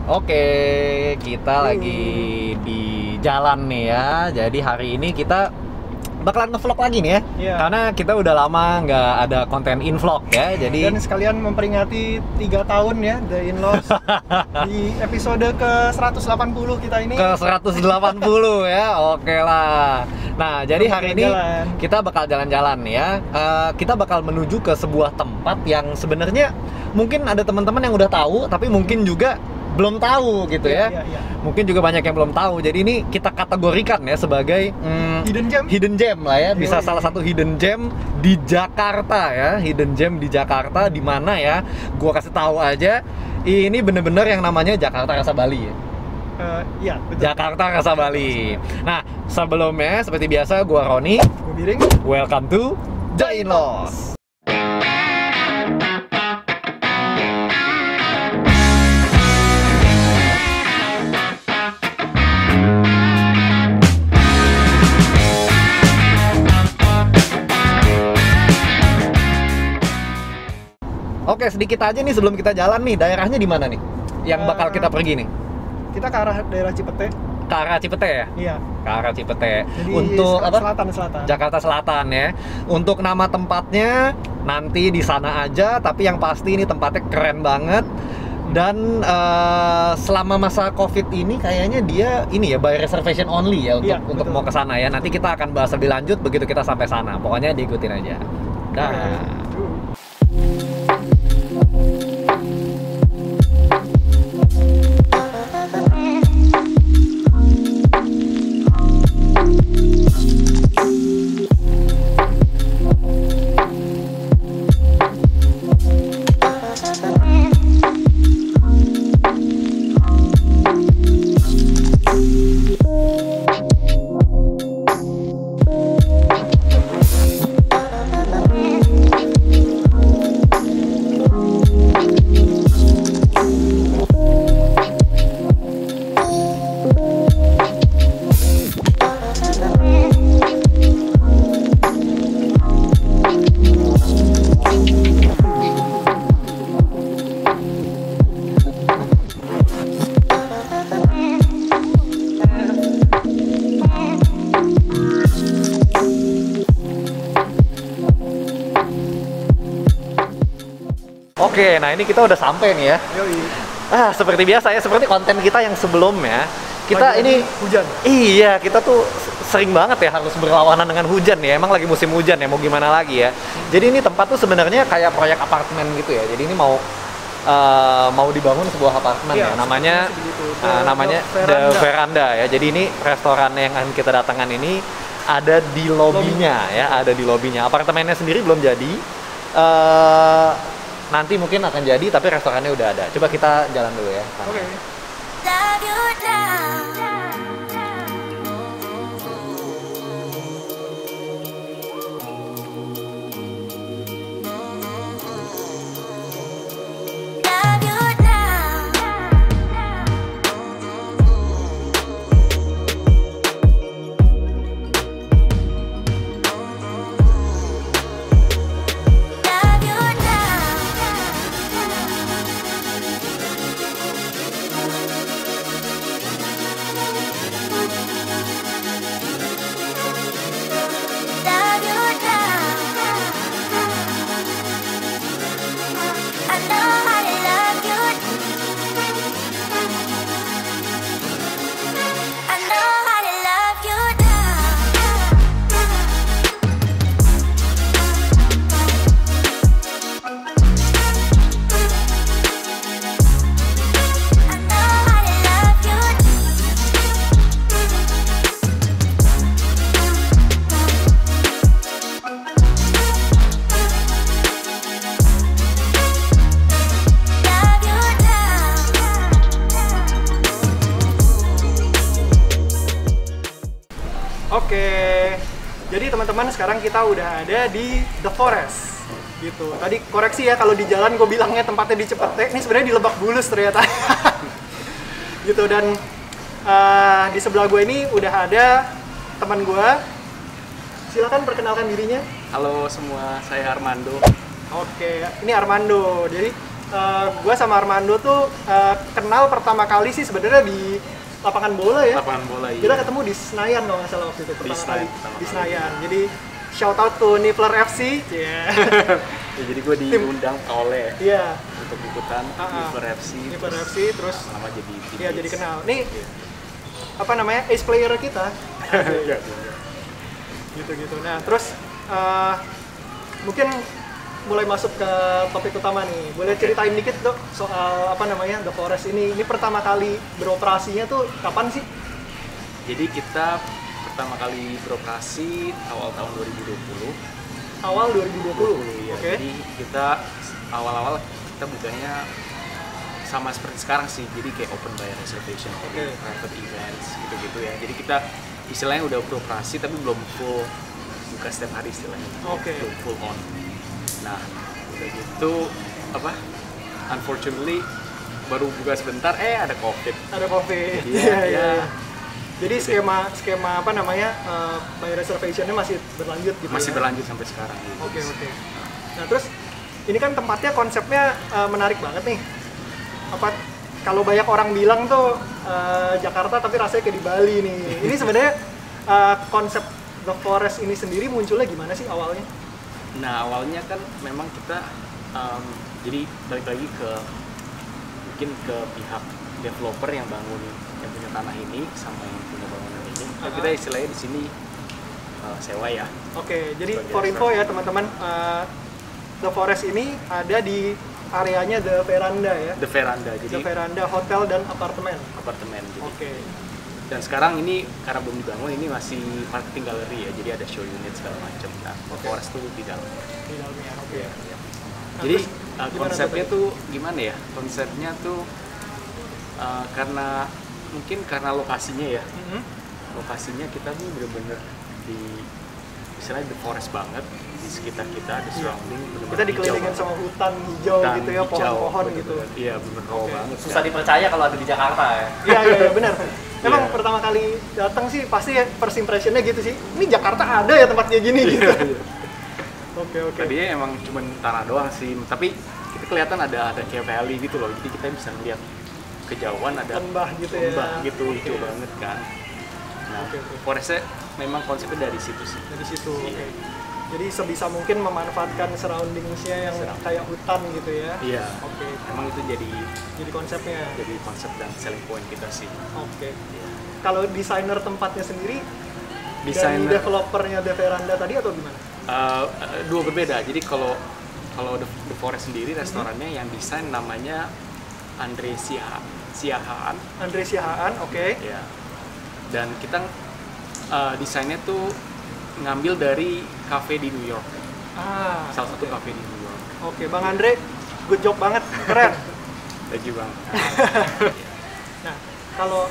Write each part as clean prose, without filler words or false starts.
Oke, kita lagi di jalan nih ya. Jadi hari ini kita bakalan nge-vlog lagi nih ya. Iya. Karena kita udah lama nggak ada konten in-vlog ya. Jadi Dan sekalian memperingati 3 tahun ya The In-Laws di episode ke 180 kita ini. ke 180 ya. Oke lah. Nah, jadi hari ini Jalan-jalan. kita bakal jalan-jalan nih ya. Kita bakal menuju ke sebuah tempat yang sebenarnya mungkin ada teman-teman yang udah tahu, tapi mungkin juga belum tahu gitu ya. Iya. Mungkin juga banyak yang belum tahu. Jadi ini kita kategorikan ya sebagai Hidden gem lah ya. Bisa Yoi. salah satu hidden gem di Jakarta ya. Hidden gem di Jakarta di mana ya? Gua kasih tahu aja. Ini bener-bener yang namanya Jakarta Rasa Bali ya. Iya, betul. Jakarta Rasa Bali. Nah, sebelumnya seperti biasa gua Roni. Gue Biring. Welcome to The In-Laws. Oke, sedikit aja nih sebelum kita jalan nih, daerahnya di mana nih? Yang bakal kita pergi nih? Kita ke arah daerah Cipete. Ke arah Cipete ya? Iya. Ke arah Cipete. Jadi Untuk apa? Selatan. Jakarta Selatan ya. Untuk nama tempatnya nanti di sana aja, tapi yang pasti ini tempatnya keren banget. Dan selama masa Covid ini kayaknya dia ini ya by reservation only ya untuk Iya, untuk betul. mau ke sana ya. Nanti kita akan bahas lebih lanjut begitu kita sampai sana. Pokoknya diikutin aja. Dah. Oke, nah ini kita udah sampai nih ya. Yoi. Seperti biasa ya, seperti konten kita yang sebelumnya. Kita Lagi ini hujan. iya, kita tuh sering banget ya harus berlawanan dengan hujan ya. Emang lagi musim hujan ya, mau gimana lagi ya. Jadi ini tempat tuh sebenarnya kayak proyek apartemen gitu ya. Jadi ini mau dibangun sebuah apartemen Iya, ya. Namanya sepertinya segitu. namanya The Veranda ya. Jadi ini restoran yang akan kita datangkan ini ada di lobinya ya, ada di lobinya. Apartemennya sendiri belum jadi. Nanti mungkin akan jadi, tapi restorannya udah ada. Coba kita jalan dulu ya. Oke. Love you now. Love you now. Love you Love you now. I know how to love you. I know how to love you now. I know how to love you. Love you now. Oke. Jadi teman-teman sekarang kita udah ada di The Forest. Gitu. Tadi koreksi ya kalau di jalan gue bilangnya tempatnya di Cipete. Ini sebenarnya di Lebak Bulus ternyata. Gitu, dan di sebelah gue ini udah ada teman gue. Silakan perkenalkan dirinya. Halo semua, saya Armando. Oke, ini Armando. Jadi gue sama Armando tuh kenal pertama kali sih sebenarnya di lapangan bola ya. Lapangan bola, iya. Kita ketemu di Senayan kalau nggak salah waktu itu pertama kali. pertama Di kali. Senayan. Jadi shout out to Niffler FC. Yeah. Ya, jadi gue diundang oleh Iya. untuk ikutan Niffler FC. Niffler terus FC terus lama jadi teammates. iya jadi kenal. Nih Iya. apa namanya ace player kita. Iya, iya. Gitu-gitu. Nah, terus mungkin mulai masuk ke topik utama nih. Boleh ceritain dikit dok soal apa namanya The Forest ini. Ini pertama kali beroperasinya tuh kapan sih? Jadi kita pertama kali beroperasi awal tahun 2020. Awal 2020. Ya. Oke. Jadi kita awal-awal kita bukanya sama seperti sekarang sih. Jadi kayak open by reservation, Oke. private events gitu-gitu ya. Jadi kita istilahnya udah beroperasi tapi belum full buka setiap hari istilahnya. Oke. Belum full on. Nah, udah gitu apa? Unfortunately baru buka sebentar ada COVID. Ada COVID. Iya, iya. Jadi skema apa namanya by reservationnya masih berlanjut gitu. Masih ya? berlanjut sampai sekarang gitu. Oke oke. Nah terus ini kan tempatnya konsepnya menarik banget nih. Apa kalau banyak orang bilang tuh Jakarta tapi rasanya kayak di Bali nih. Ini sebenarnya konsep The Forest ini sendiri munculnya gimana sih awalnya? Nah awalnya kan memang kita jadi balik lagi ke mungkin ke pihak developer yang punya tanah ini sama yang punya bangunan ini. Nah, kita istilahnya di sini sewa ya. Oke, jadi Sebagai for info ya teman-teman, The Forest ini ada di areanya The Veranda ya. The Veranda, jadi The Veranda hotel dan apartemen. apartemen. Jadi. Oke. Dan sekarang ini karena belum dibangun ini masih marketing gallery ya, jadi ada show unit segala macam. Nah, The Oke. Forest tuh di dalam. Di dalamnya. Oke. Nah, Jadi terus gimana konsepnya tuh tuh gimana ya? Konsepnya tuh karena mungkin karena lokasinya ya. Mhm. Lokasinya kita tuh bener-bener di istilahnya the forest banget di sekitar kita, di surrounding bener-bener Kita dikelilingin hijau sama hutan hijau banget. gitu ya, Hutan, pohon-pohon hijau, gitu. bener-bener. Iya, bener raw Oke. banget. Susah dipercaya kalau ada di Jakarta ya. Iya iya benar. Emang Iya. pertama kali datang sih pasti first impressionnya gitu sih. Ini Jakarta ada ya tempat kayak gini gitu. Iya. Oke oke. Tadinya emang cuma tanah doang sih, tapi kita kelihatan ada kayak valley gitu loh. Jadi kita bisa lihat kejauhan ada Lembah gitu ya. lembah gitu, Oke. hijau banget kan. Nah, Oke, oke. forestnya memang konsepnya dari situ sih. Dari situ. Iya. Oke. Jadi sebisa mungkin memanfaatkan surroundingsnya yang kayak hutan gitu ya. Iya. Oke. Emang itu jadi Konsepnya. konsep dan selling point kita sih. Oke. Kalau desainer tempatnya sendiri dari Desainer developernya The Veranda tadi atau gimana? dua berbeda. Jadi kalau The Forest sendiri restorannya yang desain namanya Andre Siahaan. Andre Siahaan, oke. Ya. Dan kita desainnya tuh ngambil dari cafe di New York. Ah, Salah satu cafe di New York. oke. Bang Andre, good job banget, keren. Thank you bang. Nah, kalau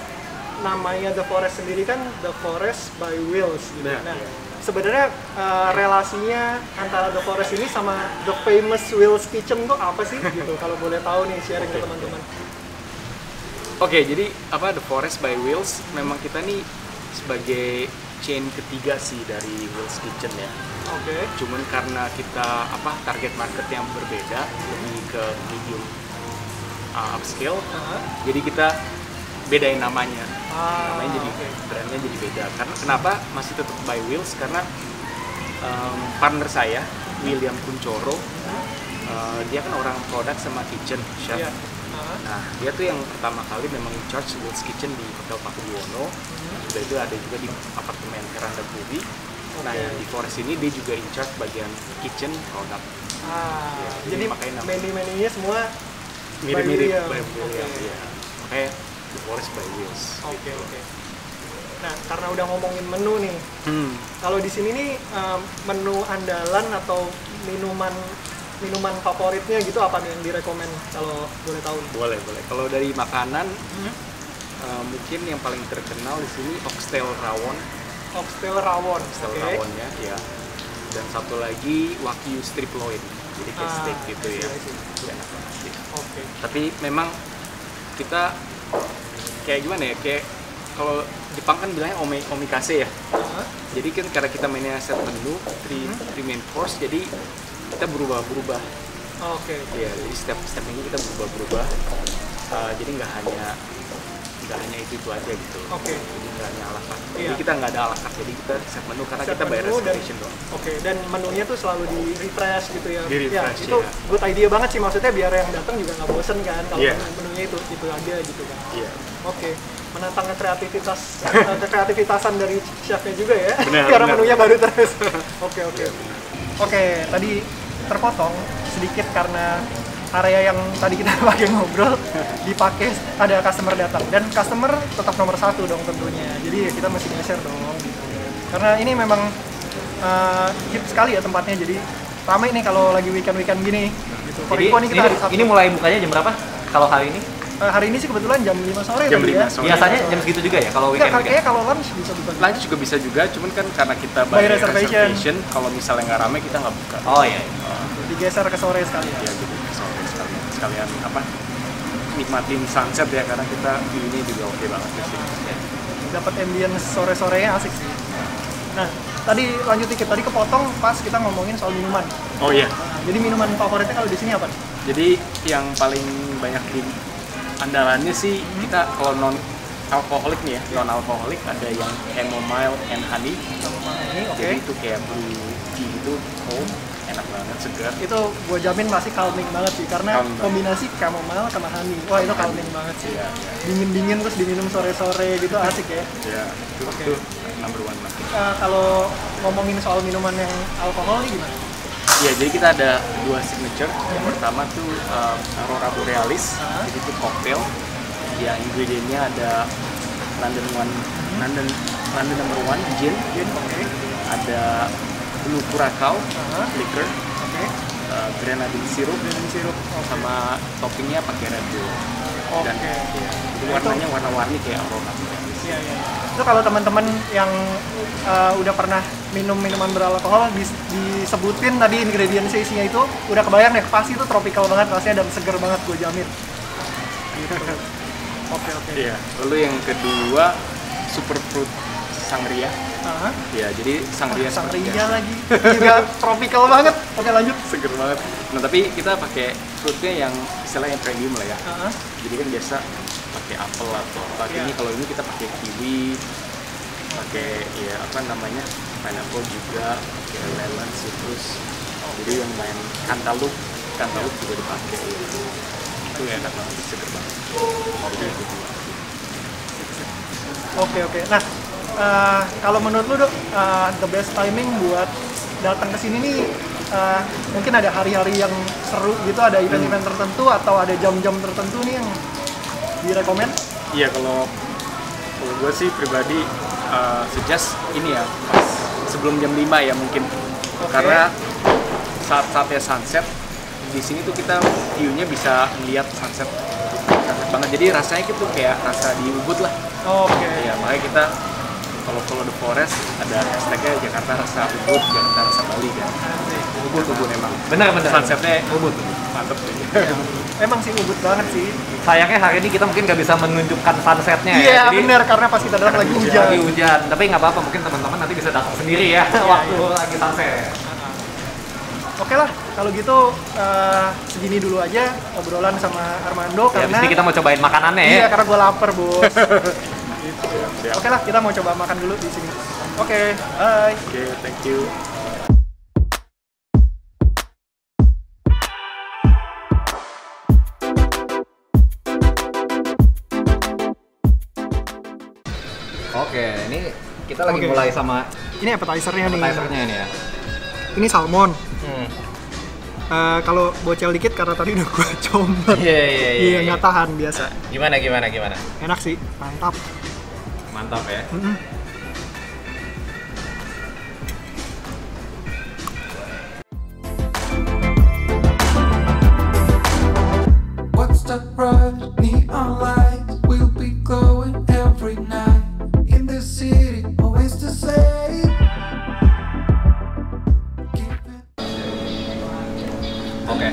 namanya The Forest sendiri kan The Forest by Wills gitu. Nah, Nah, iya. sebenarnya relasinya antara The Forest ini sama The Famous Will's Kitchen tuh apa sih gitu? Kalau boleh tahu nih sharing ke Oke. teman-teman. Oke, jadi The Forest by Wills memang kita nih sebagai chain ketiga sih dari Will's Kitchen ya. Oke. Cuman karena kita target market yang berbeda, lebih ke medium upscale, jadi kita bedain namanya. Namanya jadi oke. brandnya jadi beda. Karena kenapa masih tetap by Wills? Karena partner saya William Kuncoro, dia kan orang produk sama kitchen chef. Iya. Nah, dia tuh yang pertama kali memang in charge Will's Kitchen di Hotel Paku Buwono. Udah itu ada juga di apartemen Keranda Budi. Nah, Oke. yang di Forest ini dia juga in charge bagian kitchen produk. Ya, Jadi makanya nama- menu-menunya semua Mirip-mirip William. by William, Oke. ya. Makanya The Forest by Wills. Oke, oke. Nah, karena udah ngomongin menu nih, kalau di sini nih menu andalan atau minuman favoritnya gitu apa nih yang direkomend kalau boleh tahu? Boleh. Kalau dari makanan, mungkin yang paling terkenal di sini oxtail rawon. Oxtail rawon. Oxtail Oke. rawonnya, ya. Dan satu lagi wagyu strip loin. Jadi kayak steak gitu ya. I see. Itu enak banget sih. Oke. Tapi memang kita kayak gimana ya? Kayak kalau Jepang kan bilangnya omikase ya. Hah? Jadi kan karena kita mainnya set menu, three main course, jadi kita berubah-berubah Oke. Iya, jadi step ini kita berubah-berubah. Jadi nggak hanya itu aja gitu. Oke. Jadi nggak hanya ala carte. Iya. Jadi kita nggak ada ala carte. Jadi kita set menu karena Set kita bayar menu dan- reservation doang. Oke, dan menunya tuh selalu di refresh gitu ya. Di-refresh, ya, itu ya. good idea banget sih, maksudnya biar yang datang juga nggak bosen kan kalau Iya. menunya itu aja gitu kan. Iya. Oke, menantang kreativitasan dari chefnya juga ya. Benar, Karena benar. menunya baru terus. Oke. Oke, tadi terpotong sedikit karena area yang tadi kita pakai ngobrol dipakai ada customer datang, dan customer tetap nomor satu dong tentunya. Jadi ya kita mesti geser dong gitu. Karena ini memang hit sekali ya tempatnya, jadi ramai nih kalau lagi weekend gini gitu. Jadi Koriko nih kita hari Sabtu. ini mulai bukanya jam berapa kalau hari ini? Hari ini sih kebetulan jam 5 sore Jam tadi 5 ya. sore. Biasanya jam segitu juga ya kalau Enggak, weekend? kayaknya kalau lunch bisa buka. Lunch juga bisa juga, cuman kan karena kita By bayar reservation. reservation, kalau misalnya nggak rame kita nggak buka. Oh iya. Digeser ke sore sekali ya. Ya jadi sore sekalian apa? Nikmatin sunset ya, karena kita view ini juga oke banget di sini. Dapat ambience sore-sorenya asik sih. Nah, tadi lanjut dikit, tadi kepotong pas kita ngomongin soal minuman. Oh iya. Nah, jadi minuman favoritnya kalau di sini apa? Jadi yang paling banyak di andalannya sih kita kalau non alkoholik nih ya, non alkoholik ada yang chamomile and honey. Ini oke. Jadi itu kayak blue tea gitu, cold, enak banget, segar. Itu gue jamin pasti calming banget sih, karena Calming banget. kombinasi chamomile sama honey. Wah, itu calming banget sih. Iya, iya. Dingin-dingin terus diminum sore-sore gitu asik ya. Ya, itu number one lah. Kalau ngomongin soal minuman yang alkohol nih gimana? Ya, jadi kita ada dua signature. Yang pertama tuh Aurora Borealis, jadi itu cocktail. Ya, ingredientnya ada London number one gin, Oke. ada Blue Curacao liquor, Oke. grenadine syrup, sama toppingnya pakai Red Bull. Dan Oke. itu warnanya warna-warni kayak Aurora Borealis. Iya. Itu kalau teman-teman yang udah pernah minum minuman beralkohol disebutin tadi ingredients isinya itu udah kebayang deh, pasti itu tropical banget rasanya dan seger banget, gue jamin. Gitu. Oke. Iya. Lalu yang kedua Super Fruit Sangria. Aha. Ya, jadi sangria seperti Sangria biasa. lagi juga tropical banget. Oke, lanjut. Seger banget. Nah, tapi kita pakai fruitnya yang istilahnya premium lah ya. Aha. Jadi kan biasa pakai apel atau apa. Iya. Ini kalau ini kita pakai kiwi, pakai ya apa namanya pineapple juga, pakai lemon, citrus. Jadi yang main cantaloupe juga dipakai. Itu enak banget, seger banget. Jadi itu dua. Oke. Nah, kalau menurut lu Dok, the best timing buat datang ke sini nih, mungkin ada hari-hari yang seru gitu, ada event-event tertentu atau ada jam-jam tertentu nih yang direkomend? Iya, kalau gue sih pribadi suggest ini ya pas sebelum jam 5 ya mungkin. Oke. Karena saat-saatnya sunset di sini tuh kita view-nya bisa melihat sunset banget. Jadi rasanya gitu kayak rasa di Ubud lah. Oke. Ya, makanya kita kalau follow the forest ada hashtagnya Jakarta rasa Ubud, Jakarta rasa Bali kan. Ubud emang. Benar. Sunsetnya Ubud. mantep sih. Emang sih Ubud banget sih. Sayangnya hari ini kita mungkin nggak bisa menunjukkan sunsetnya ya. Iya, Jadi, bener, karena pas kita datang lagi hujan. lagi hujan. Tapi nggak apa-apa, mungkin teman-teman nanti bisa datang sendiri ya waktu lagi sunset. Oke lah, kalau gitu segini dulu aja obrolan sama Armando Ya, karena di sini kita mau cobain makanannya ya. iya, karena gue lapar, Bos. Siap. Oke lah, kita mau coba makan dulu di sini. Oke, bye. Oke, thank you. Oke, ini kita lagi Oke. mulai sama Ini appetizer-nya nih. appetizer-nya ini ya. Ini salmon. Hmm. Kalau bocel dikit karena tadi udah gue coba. Iya, nggak tahan biasa. Gimana? Enak sih, mantap. Mantap ya. Mm-mm. What's the rush? Neon lights will be glowing every night. In the city, always the same. Keep it Oke.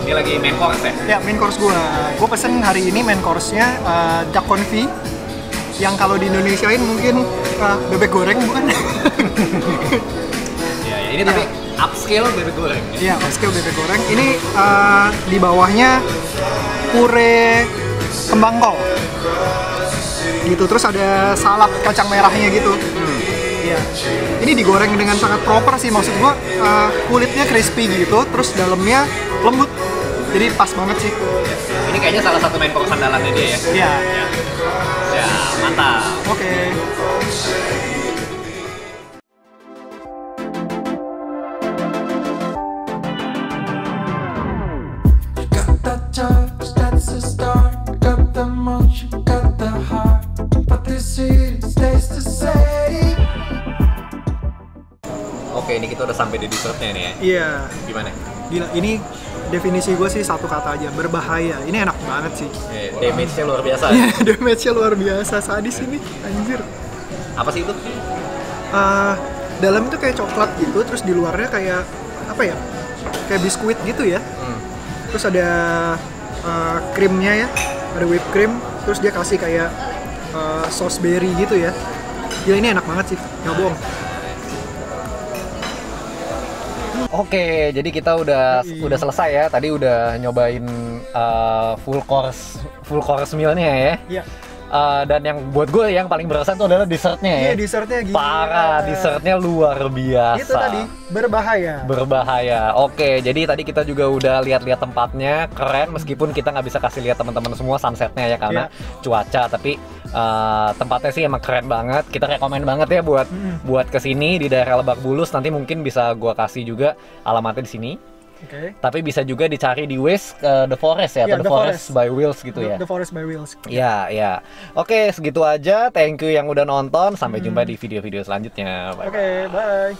Ini lagi main course ya? Ya, main course gue pesen hari ini main course-nya duck confit, yang kalau di Indonesiain mungkin bebek goreng bukan? Iya, ini tapi upscale bebek goreng. Iya, upscale bebek goreng. Ini di bawahnya puree kembang kol. Gitu, terus ada salad kacang merahnya gitu. Iya. Ini digoreng dengan sangat proper sih, maksud gua kulitnya crispy gitu, terus dalamnya lembut. Jadi pas banget sih. Ini kayaknya salah satu main course andalannya dia ya. Iya. Ya, mantap. Oke. Got that touch, that's the start. Got the motion, got the heart. But this city stays the same. Oke, ini kita udah sampai di dessertnya nih ya. Iya. Gimana? Gila, ini definisi gue sih satu kata aja, berbahaya. Ini enak banget sih. Damage-nya luar biasa. Damage-nya luar biasa, sadis ini, anjir. Apa sih itu? Dalam itu kayak coklat gitu, terus di luarnya kayak apa ya? Kayak biskuit gitu ya. Terus ada krimnya ya, ada whipped cream. Terus dia kasih kayak sauce berry gitu ya. Gila, ini enak banget sih, nggak bohong. Oke, jadi kita udah selesai ya. Tadi udah nyobain full course mealnya ya. Iya. Dan yang buat gue yang paling berkesan itu adalah dessertnya ya. Iya, dessertnya gila. Parah, dessertnya luar biasa. Itu tadi, berbahaya. Berbahaya. Oke, jadi tadi kita juga udah lihat-lihat tempatnya, keren meskipun kita nggak bisa kasih lihat teman-teman semua sunsetnya ya karena cuaca. Tapi tempatnya sih emang keren banget. Kita rekomen banget ya buat kesini di daerah Lebak Bulus. Nanti mungkin bisa gua kasih juga alamatnya di sini. Oke. Tapi bisa juga dicari di Waze The Forest ya, Iya, atau The The Forest by Wheels gitu ya. The Forest by Wheels. Ya, ya. Oke, segitu aja. Thank you yang udah nonton. Sampai jumpa di video-video selanjutnya. Bye. Oke, bye.